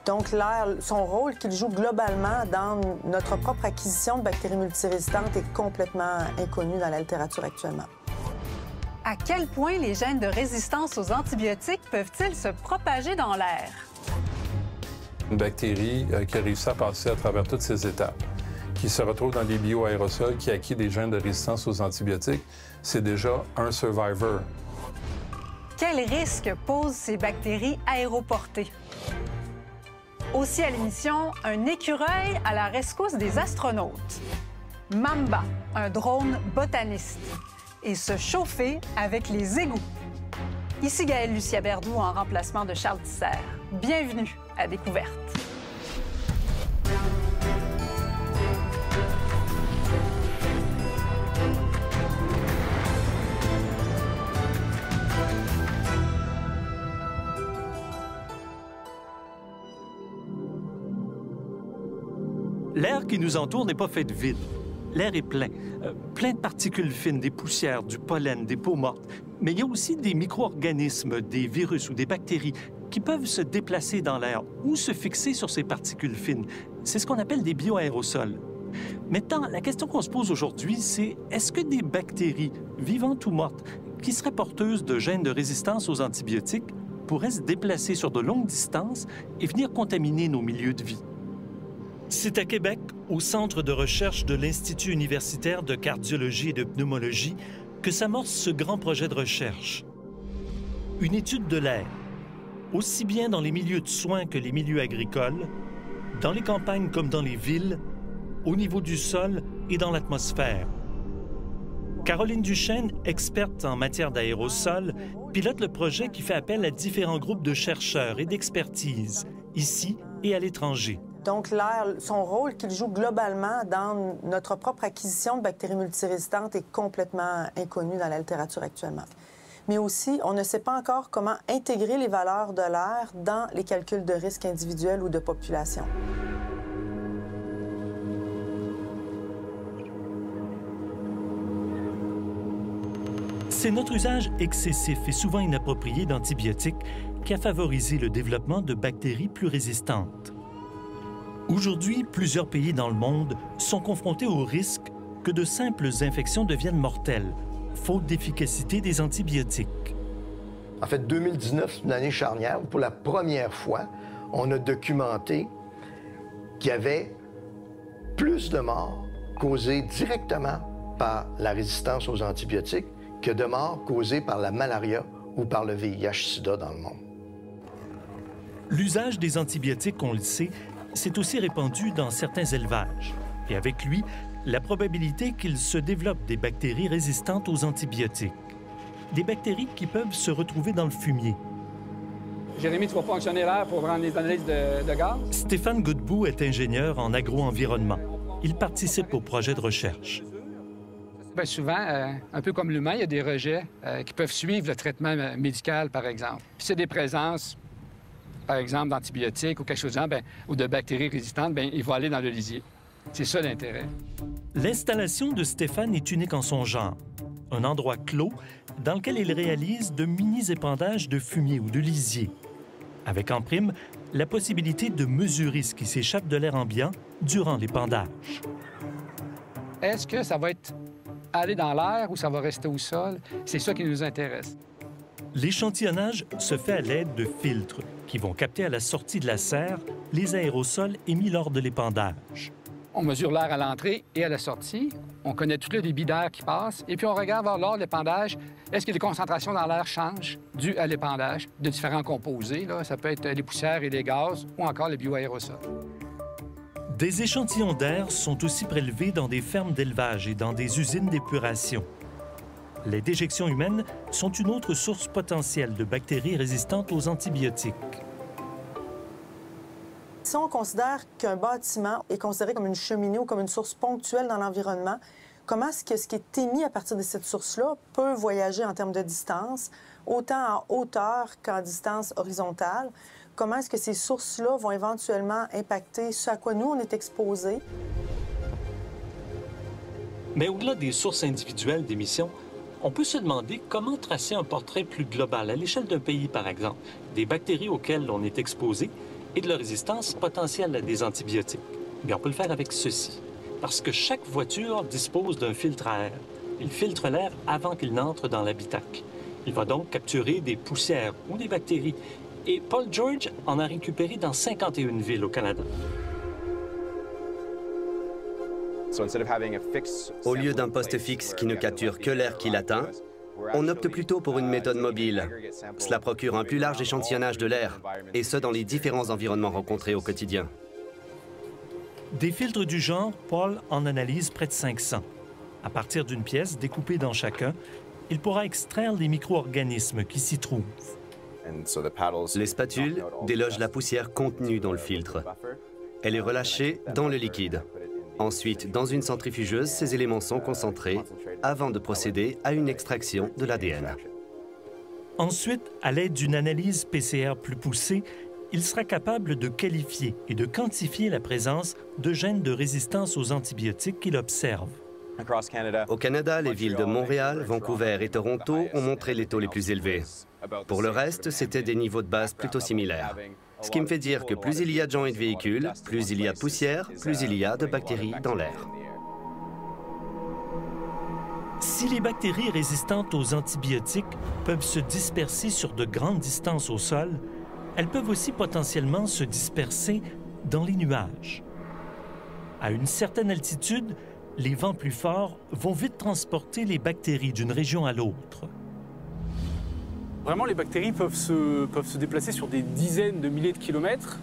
Donc, l'air, son rôle qu'il joue globalement dans notre propre acquisition de bactéries multirésistantes est complètement inconnu dans la littérature actuellement. À quel point les gènes de résistance aux antibiotiques peuvent-ils se propager dans l'air? Une bactérie qui a réussi à passer à travers toutes ces étapes, qui se retrouve dans les bioaérosols, qui a acquis des gènes de résistance aux antibiotiques, c'est déjà un survivor. Quels risques posent ces bactéries aéroportées? Aussi à l'émission, un écureuil à la rescousse des astronautes. Mamba, un drone botaniste. Et se chauffer avec les égouts. Ici Gaëlle Lucia Berdoux en remplacement de Charles Tisser. Bienvenue à Découverte. L'air qui nous entoure n'est pas fait de vide. L'air est plein, plein de particules fines, des poussières, du pollen, des peaux mortes. Mais il y a aussi des micro-organismes, des virus ou des bactéries qui peuvent se déplacer dans l'air ou se fixer sur ces particules fines. C'est ce qu'on appelle des bioaérosols. Maintenant, la question qu'on se pose aujourd'hui, c'est est-ce que des bactéries, vivantes ou mortes, qui seraient porteuses de gènes de résistance aux antibiotiques, pourraient se déplacer sur de longues distances et venir contaminer nos milieux de vie? C'est à Québec, au Centre de recherche de l'Institut universitaire de cardiologie et de pneumologie, que s'amorce ce grand projet de recherche. Une étude de l'air, aussi bien dans les milieux de soins que les milieux agricoles, dans les campagnes comme dans les villes, au niveau du sol et dans l'atmosphère. Caroline Duchesne, experte en matière d'aérosols, pilote le projet qui fait appel à différents groupes de chercheurs et d'expertise, ici et à l'étranger. Donc, l'air, son rôle qu'il joue globalement dans notre propre acquisition de bactéries multirésistantes est complètement inconnu dans la littérature actuellement. Mais aussi, on ne sait pas encore comment intégrer les valeurs de l'air dans les calculs de risque individuels ou de population. C'est notre usage excessif et souvent inapproprié d'antibiotiques qui a favorisé le développement de bactéries plus résistantes. Aujourd'hui, plusieurs pays dans le monde sont confrontés au risque que de simples infections deviennent mortelles, faute d'efficacité des antibiotiques. En fait, 2019, c'est une année charnière où, pour la première fois, on a documenté qu'il y avait plus de morts causées directement par la résistance aux antibiotiques que de morts causées par la malaria ou par le VIH/SIDA dans le monde. L'usage des antibiotiques, on le sait, s'est aussi répandu dans certains élevages. Et avec lui, la probabilité qu'il se développe des bactéries résistantes aux antibiotiques. Des bactéries qui peuvent se retrouver dans le fumier. Jérémy, tu vas fonctionner l'air pour rendre les analyses de gaz? Stéphane Godbout est ingénieur en agro-environnement. Il participe au projet de recherche. Bien, souvent, un peu comme l'humain, il y a des rejets qui peuvent suivre le traitement médical, par exemple. Puis c'est des présences, par exemple, d'antibiotiques ou quelque chose de genre, ou de bactéries résistantes, bien, il va aller dans le lisier. C'est ça l'intérêt. L'installation de Stéphane est unique en son genre. Un endroit clos dans lequel il réalise de mini-épandages de fumier ou de lisier. Avec en prime la possibilité de mesurer ce qui s'échappe de l'air ambiant durant l'épandage. Est-ce que ça va aller dans l'air ou ça va rester au sol? C'est ça qui nous intéresse. L'échantillonnage se fait à l'aide de filtres qui vont capter à la sortie de la serre les aérosols émis lors de l'épandage. On mesure l'air à l'entrée et à la sortie. On connaît tout le débit d'air qui passe. Et puis, on regarde lors de l'épandage, est-ce que les concentrations dans l'air changent dues à l'épandage de différents composés? Là. Ça peut être les poussières et les gaz ou encore les bioaérosols. Des échantillons d'air sont aussi prélevés dans des fermes d'élevage et dans des usines d'épuration. Les déjections humaines sont une autre source potentielle de bactéries résistantes aux antibiotiques. Si on considère qu'un bâtiment est considéré comme une cheminée ou comme une source ponctuelle dans l'environnement, comment est-ce que ce qui est émis à partir de cette source-là peut voyager en termes de distance, autant en hauteur qu'en distance horizontale? Comment est-ce que ces sources-là vont éventuellement impacter ce à quoi nous, on est exposés? Mais au-delà des sources individuelles d'émissions, on peut se demander comment tracer un portrait plus global, à l'échelle d'un pays, par exemple, des bactéries auxquelles on est exposé et de leur résistance potentielle à des antibiotiques? Bien, on peut le faire avec ceci. Parce que chaque voiture dispose d'un filtre à air. Il filtre l'air avant qu'il n'entre dans l'habitacle. Il va donc capturer des poussières ou des bactéries. Et Paul George en a récupéré dans 51 villes au Canada. Au lieu d'un poste fixe qui ne capture que l'air qu'il atteint, on opte plutôt pour une méthode mobile. Cela procure un plus large échantillonnage de l'air, et ce dans les différents environnements rencontrés au quotidien. Des filtres du genre, Paul en analyse près de 500. À partir d'une pièce découpée dans chacun, il pourra extraire les micro-organismes qui s'y trouvent. Les spatules délogent la poussière contenue dans le filtre. Elle est relâchée dans le liquide. Ensuite, dans une centrifugeuse, ces éléments sont concentrés avant de procéder à une extraction de l'ADN. Ensuite, à l'aide d'une analyse PCR plus poussée, il sera capable de qualifier et de quantifier la présence de gènes de résistance aux antibiotiques qu'il observe. Au Canada, les villes de Montréal, Vancouver et Toronto ont montré les taux les plus élevés. Pour le reste, c'était des niveaux de base plutôt similaires. Ce qui me fait dire que plus il y a de gens et de véhicules, plus il y a de poussière, plus il y a de bactéries dans l'air. Si les bactéries résistantes aux antibiotiques peuvent se disperser sur de grandes distances au sol, elles peuvent aussi potentiellement se disperser dans les nuages. À une certaine altitude, les vents plus forts vont vite transporter les bactéries d'une région à l'autre. Vraiment, les bactéries peuvent se déplacer sur des dizaines de milliers de kilomètres.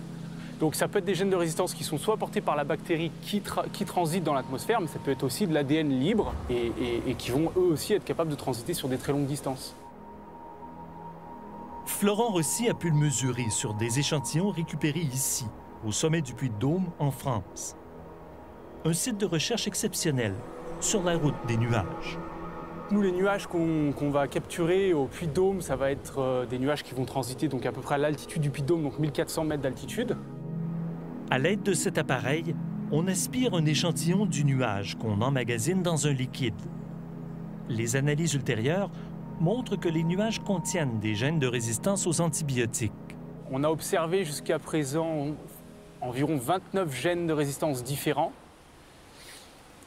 Donc ça peut être des gènes de résistance qui sont soit portés par la bactérie qui transite dans l'atmosphère, mais ça peut être aussi de l'ADN libre et qui vont eux aussi être capables de transiter sur des très longues distances. Florent Rossi a pu le mesurer sur des échantillons récupérés ici, au sommet du Puy-de-Dôme, en France. Un site de recherche exceptionnel, sur la route des nuages. Nous, les nuages qu'on va capturer au Puy-de-Dôme, ça va être des nuages qui vont transiter donc à peu près à l'altitude du Puy-de-Dôme, donc 1400 mètres d'altitude. À l'aide de cet appareil, on aspire un échantillon du nuage qu'on emmagasine dans un liquide. Les analyses ultérieures montrent que les nuages contiennent des gènes de résistance aux antibiotiques. On a observé jusqu'à présent environ 29 gènes de résistance différents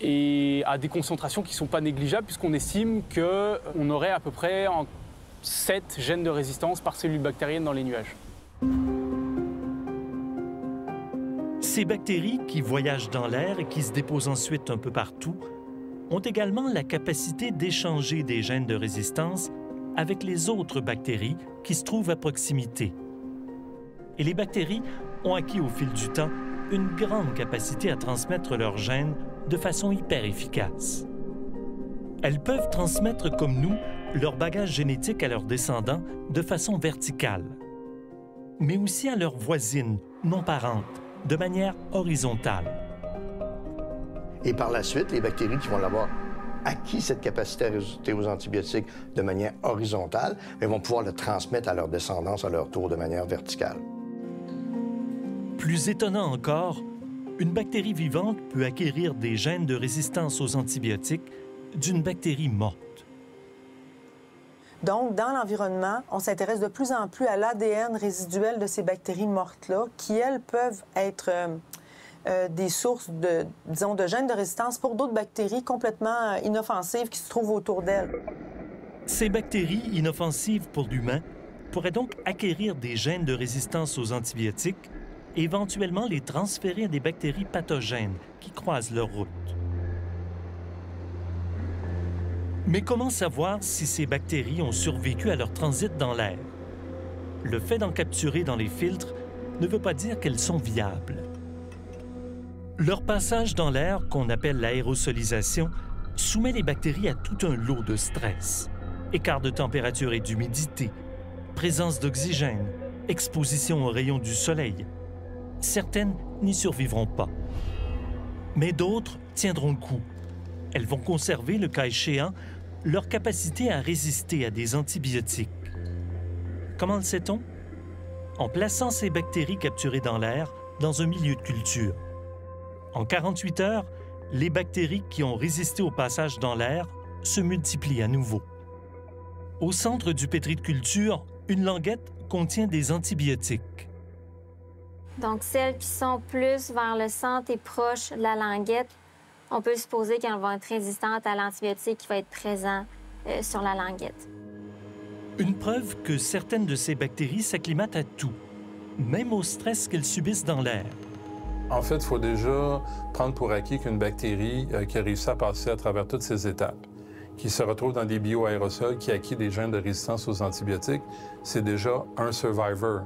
et à des concentrations qui ne sont pas négligeables puisqu'on estime qu'on aurait à peu près 7 gènes de résistance par cellule bactérienne dans les nuages. Ces bactéries qui voyagent dans l'air et qui se déposent ensuite un peu partout ont également la capacité d'échanger des gènes de résistance avec les autres bactéries qui se trouvent à proximité. Et les bactéries ont acquis au fil du temps une grande capacité à transmettre leurs gènes de façon hyper efficace. Elles peuvent transmettre comme nous leur bagage génétique à leurs descendants de façon verticale, mais aussi à leurs voisines non parentes, de manière horizontale. Et par la suite, les bactéries qui vont l'avoir acquis cette capacité à résister aux antibiotiques de manière horizontale, elles vont pouvoir le transmettre à leur descendance à leur tour de manière verticale. Plus étonnant encore, une bactérie vivante peut acquérir des gènes de résistance aux antibiotiques d'une bactérie morte. Donc, dans l'environnement, on s'intéresse de plus en plus à l'ADN résiduel de ces bactéries mortes-là, qui, elles, peuvent être des sources de, disons, de gènes de résistance pour d'autres bactéries complètement inoffensives qui se trouvent autour d'elles. Ces bactéries inoffensives pour l'humain pourraient donc acquérir des gènes de résistance aux antibiotiques et éventuellement les transférer à des bactéries pathogènes qui croisent leur route. Mais comment savoir si ces bactéries ont survécu à leur transit dans l'air? Le fait d'en capturer dans les filtres ne veut pas dire qu'elles sont viables. Leur passage dans l'air, qu'on appelle l'aérosolisation, soumet les bactéries à tout un lot de stress. Écart de température et d'humidité, présence d'oxygène, exposition aux rayons du soleil. Certaines n'y survivront pas. Mais d'autres tiendront le coup. Elles vont conserver, le cas échéant, leur capacité à résister à des antibiotiques. Comment le sait-on? En plaçant ces bactéries capturées dans l'air dans un milieu de culture. En 48 heures, les bactéries qui ont résisté au passage dans l'air se multiplient à nouveau. Au centre du pétri de culture, une languette contient des antibiotiques. Donc, celles qui sont plus vers le centre et proches de la languette, on peut supposer qu'elles vont être résistantes à l'antibiotique qui va être présent sur la languette. Une preuve que certaines de ces bactéries s'acclimatent à tout, même au stress qu'elles subissent dans l'air. En fait, il faut déjà prendre pour acquis qu'une bactérie qui a réussi à passer à travers toutes ces étapes, qui se retrouve dans des bioaérosols, qui a acquis des gènes de résistance aux antibiotiques, c'est déjà un survivor.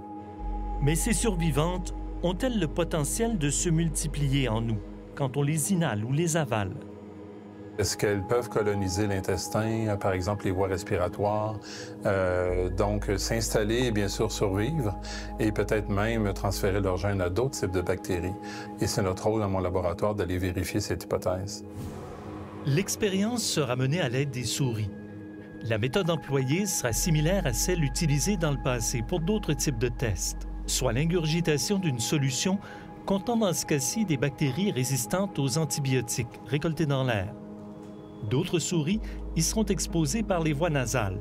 Mais ces survivantes ont-elles le potentiel de se multiplier en nous quand on les inhale ou les avale? Est-ce qu'elles peuvent coloniser l'intestin, par exemple les voies respiratoires, donc s'installer et bien sûr survivre, et peut-être même transférer leurs gènes à d'autres types de bactéries? Et c'est notre rôle dans mon laboratoire d'aller vérifier cette hypothèse. L'expérience sera menée à l'aide des souris. La méthode employée sera similaire à celle utilisée dans le passé pour d'autres types de tests, soit l'ingurgitation d'une solution contenant dans ce cas-ci des bactéries résistantes aux antibiotiques récoltées dans l'air. D'autres souris y seront exposées par les voies nasales.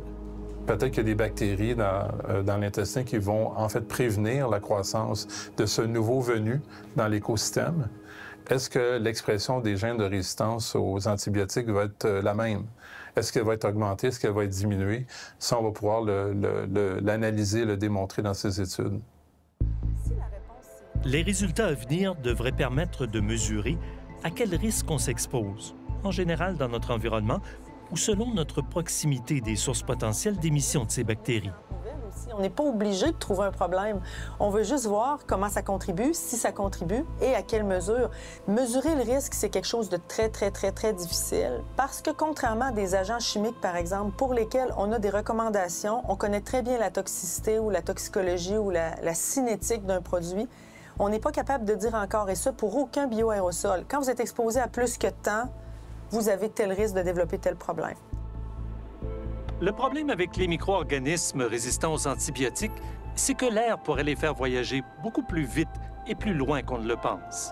Peut-être qu'il y a des bactéries dans l'intestin qui vont en fait prévenir la croissance de ce nouveau venu dans l'écosystème. Est-ce que l'expression des gènes de résistance aux antibiotiques va être la même? Est-ce qu'elle va être augmentée? Est-ce qu'elle va être diminuée? Ça, on va pouvoir l'analyser, le démontrer dans ces études. Les résultats à venir devraient permettre de mesurer à quel risque on s'expose, en général dans notre environnement ou selon notre proximité des sources potentielles d'émission de ces bactéries. On n'est pas obligé de trouver un problème. On veut juste voir comment ça contribue, si ça contribue et à quelle mesure. Mesurer le risque, c'est quelque chose de très, très, très, très difficile parce que contrairement à des agents chimiques, par exemple, pour lesquels on a des recommandations, on connaît très bien la toxicité ou la toxicologie ou la cinétique d'un produit, on n'est pas capable de dire encore, et ça pour aucun bioaérosol. Quand vous êtes exposé à plus que tant, vous avez tel risque de développer tel problème. Le problème avec les micro-organismes résistants aux antibiotiques, c'est que l'air pourrait les faire voyager beaucoup plus vite et plus loin qu'on ne le pense.